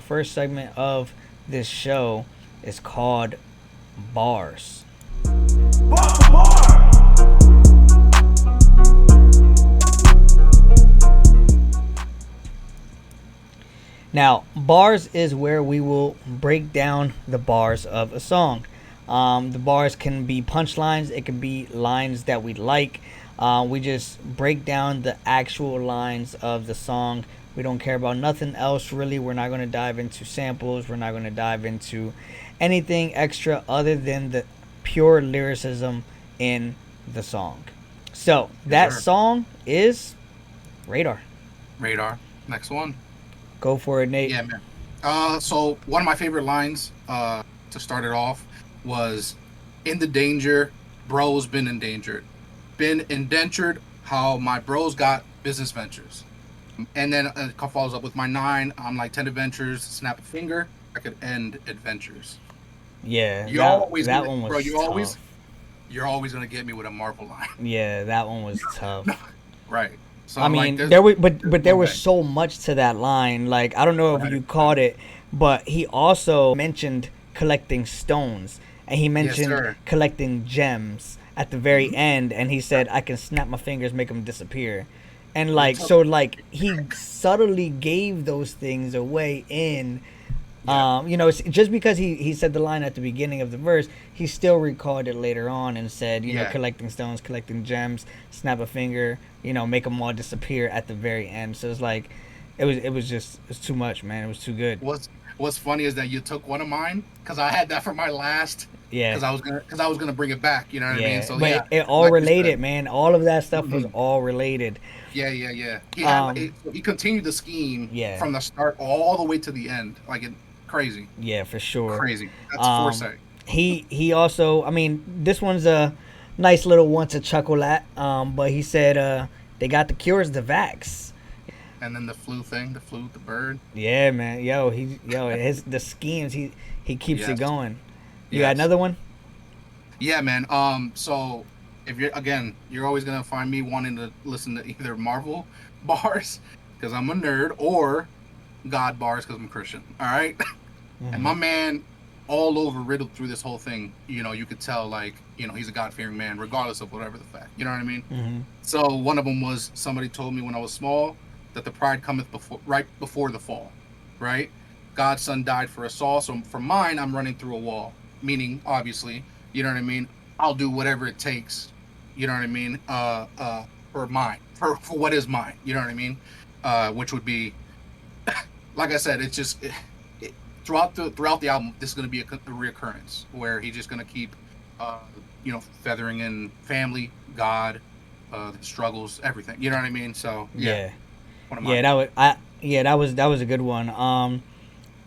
first segment of this show is called Bars. Bar for bar. Now, bars is where we will break down the bars of a song. The bars can be punchlines, it can be lines that we like. We just break down the actual lines of the song. We don't care about nothing else really. We're not going to dive into samples. We're not going to dive into anything extra other than the pure lyricism in the song. So, that sir. song is Raydar. Raydar. Next one. Go for it, Nate. Yeah, man. So one of my favorite lines to start it off was, "In the danger, bro's been endangered. Been indentured, how my bros got business ventures." And then it follows up with, "My 9, I'm like 10 adventures, snap a finger, I could end adventures." Yeah, That one was bro, tough. you're always gonna get me with a Marvel line. Yeah, that one was tough. Right. So I mean, there was so much to that line. Like, I don't know if you caught it, but he also mentioned collecting stones, and he mentioned sir. collecting gems at the very end, and he said, "I can snap my fingers, make them disappear," and like so, like he subtly gave those things away in. Just because he said the line at the beginning of the verse, he still recalled it later on and said, collecting stones, collecting gems, snap a finger, make them all disappear at the very end. So it's like, it's too much, man. It was too good. What's funny is that you took one of mine, because I had that for my last. Yeah. Because I was gonna bring it back. You know what I mean? So but it all related, man. All of that stuff was all related. Yeah. He continued the scheme from the start all the way to the end. Crazy. Yeah, for sure. Crazy. That's foresight. He also, I mean, this one's a nice little one to chuckle at. But he said they got the cures, the vax. And then the bird. Yeah, man. The schemes, he keeps it going. You got Yes. another one? Yeah, man. So if you're always gonna find me wanting to listen to either Marvel bars because I'm a nerd, or God bars because I'm Christian. All right. And my man, all over riddled through this whole thing. You could tell, he's a God-fearing man, regardless of whatever the fact. You know what I mean? Mm-hmm. So one of them was, somebody told me when I was small that the pride cometh right before the fall. Right? God's son died for us all. So for mine, I'm running through a wall. Meaning, obviously, you know what I mean? I'll do whatever it takes. You know what I mean? For mine, for what is mine. You know what I mean? Which would be, like I said, it's just throughout the album, this is going to be a reoccurrence where he's just going to keep, feathering in family, God, the struggles, everything. You know what I mean? So that was a good one.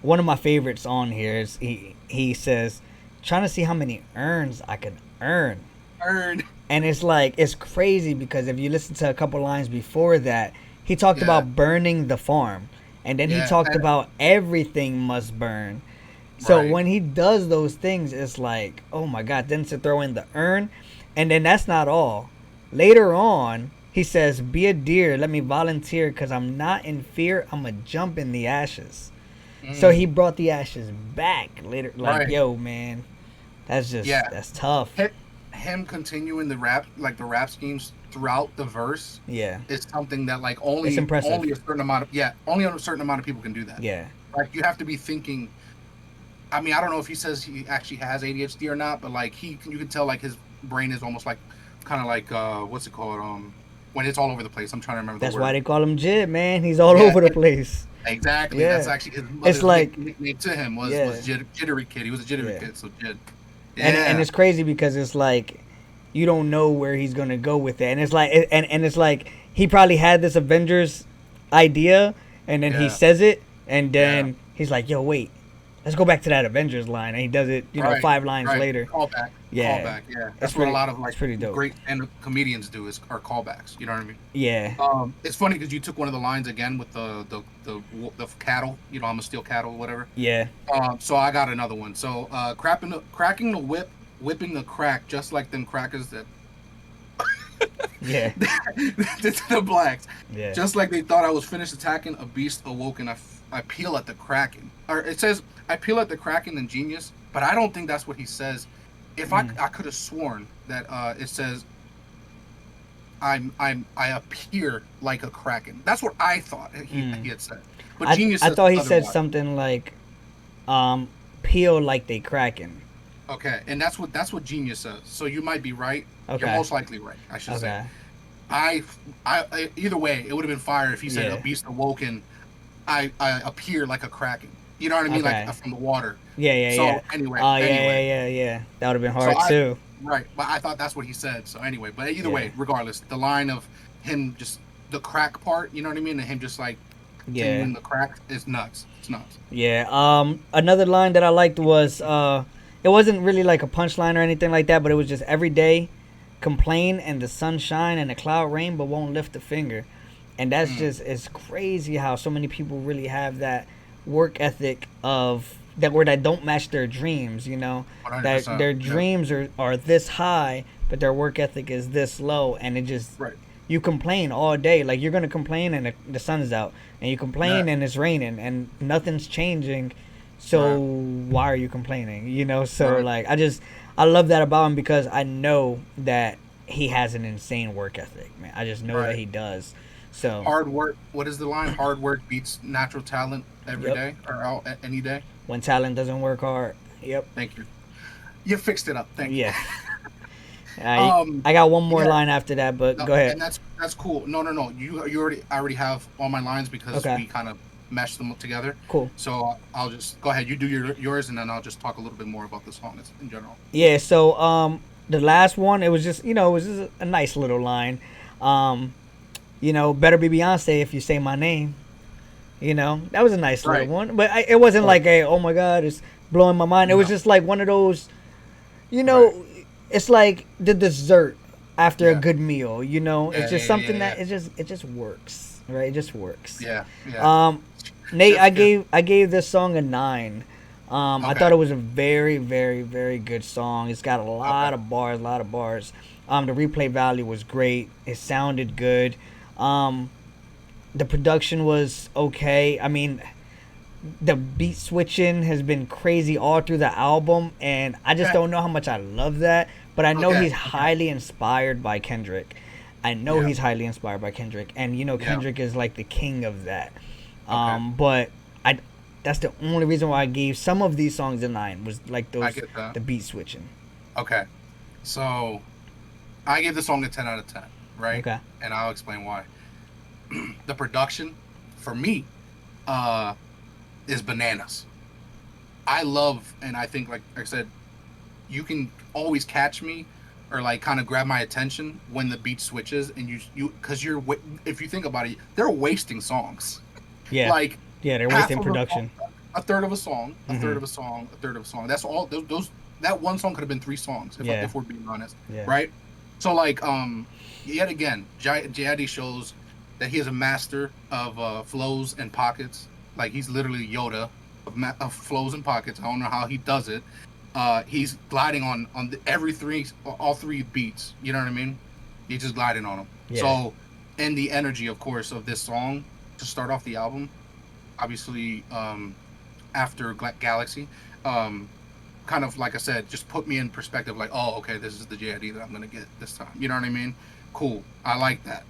One of my favorites on here is he says, "Trying to see how many urns I could earn." And it's crazy because if you listen to a couple lines before that, he talked about burning the farm. And then he talked about everything must burn. So when he does those things, it's like, oh my God. Then to throw in the urn. And then that's not all. Later on, he says, "Be a deer, let me volunteer, because I'm not in fear. I'm going to jump in the ashes." So he brought the ashes back later. Yo, man, that's just, that's tough. Him continuing the rap schemes throughout the verse, is something that it's impressive. only a certain amount of people can do that. Yeah, you have to be thinking. I mean, I don't know if he says he actually has ADHD or not, but you can tell his brain is almost kind of what's it called? When it's all over the place. I'm trying to remember. That's the word. why they call him JID, man. He's all over the place. Exactly. Yeah. That's actually his mother's nickname to him was Jittery Kid. He was a jittery kid, so JID. Yeah. And it's crazy because it's you don't know where he's gonna go with it, and it's like he probably had this Avengers idea, and then he says it, and then he's like, "Yo, wait, let's go back to that Avengers line," and he does it, 5 lines later. Callback. Yeah. That's what a lot of it's pretty dope. Great comedians do are callbacks. You know what I mean? Yeah. It's funny because you took one of the lines again with the cattle. I'm gonna steal cattle, whatever. Yeah. So I got another one. So cracking the whip, whipping the crack, just like them crackers that. Yeah. The blacks. Yeah. Just like they thought I was finished attacking, a beast awoken. I peel at the Kraken. Or it says, I peel at the Kraken and Genius, but I don't think that's what he says. If I could have sworn that it says, I appear like a Kraken. That's what I thought he had said. But Genius I says thought he otherwise. said something like, peel like they Kraken. Okay, and that's what Genius says. So you might be right. Okay. You're most likely right, I should say. I either way, it would have been fire if he said a beast awoken. I appear like a Kraken. You know what I mean? Okay. Like from the water. Yeah. So anyway. Yeah. That would have been hard too. Right, but I thought that's what he said. So anyway, but either way, regardless, the line of him just the crack part, you know what I mean, and him just like continuing the crack is nuts. It's nuts. Yeah. Another line that I liked was it wasn't really like a punchline or anything like that, but it was just every day complain and the sun shine and the cloud rain, but won't lift a finger. And that's just, it's crazy how so many people really have that work ethic of that where that don't match their dreams, you know, that their dreams are this high, but their work ethic is this low. And it just, you complain all day. Like you're going to complain and the sun is out, and you complain and it's raining and nothing's changing. So why are you complaining? You know? So like, I love that about him because I know that he has an insane work ethic, man. I just know that he does. So hard work. What is the line? Hard work beats natural talent every day or out any day. When talent doesn't work hard. Yep. Thank you. You fixed it up. Thank you. Yeah. I got one more line after that, but go ahead. And that's cool. No. I already have all my lines because we kind of meshed them together. Cool. So I'll just go ahead. You do yours, and then I'll just talk a little bit more about the song in general. Yeah. So the last one, it was just a nice little line. Better be Beyonce if you say my name. That was a nice little one, but it wasn't like a, oh my God, it's blowing my mind. It was just like one of those, it's like the dessert after a good meal. It's just something that it just works, right? It just works. Yeah. Nate, I gave this song a 9. I thought it was a very, very, very good song. It's got a lot of bars. The replay value was great. It sounded good. The production was okay. I mean, the beat switching has been crazy all through the album, and I just don't know how much I love that. But I know he's highly inspired by Kendrick. And Kendrick is like the king of that. But that's the only reason why I gave some of these songs a 9 was like those the beat switching. Okay, so I gave the song a 10 out of 10, right? Okay, and I'll explain why. The production for me is bananas. I love, and I think like I said, you can always catch me or like kind of grab my attention when the beat switches, and you because if you think about it, they're wasting songs. Yeah, like they're wasting production. A third of a song, a third of a song, a third of a song. That's all. Those that one song could have been 3 songs if we're being honest, right? So like yet again, JID shows that he is a master of flows and pockets. Like he's literally Yoda of flows and pockets. I don't know how he does it. He's gliding on all 3 beats. You know what I mean? He's just gliding on them. Yeah. So, and the energy, of course, of this song to start off the album, obviously, after Galaxy, kind of like I said, just put me in perspective. Like, oh, okay, this is the JID that I'm gonna get this time. You know what I mean? Cool. I like that.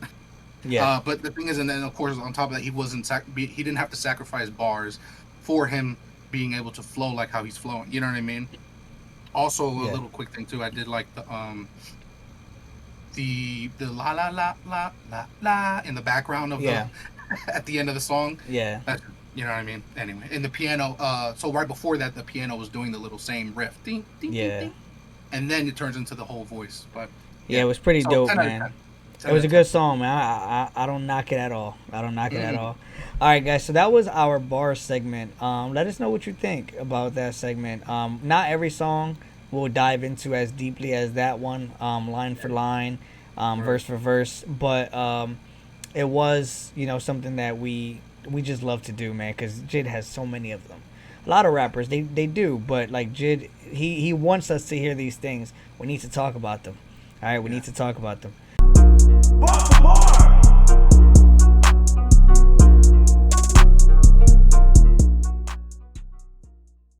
Yeah. But the thing is, and then of course on top of that, he didn't have to sacrifice bars for him being able to flow like how he's flowing. You know what I mean? Also, a little quick thing too. I did like the la la la la la la in the background of the at the end of the song. Yeah. You know what I mean? Anyway, in the piano. So right before that, the piano was doing the little same riff. Ding, ding, ding, ding, and then it turns into the whole voice. But it was pretty dope, man. It was a good song, man. I don't knock it at all. All right, guys. So that was our bar segment. Let us know what you think about that segment. Not every song we'll dive into as deeply as that one, line for line, verse for verse. But it was, something that we just love to do, man. Because JID has so many of them. A lot of rappers they do, but like JID, he wants us to hear these things. We need to talk about them. All right, we need to talk about them.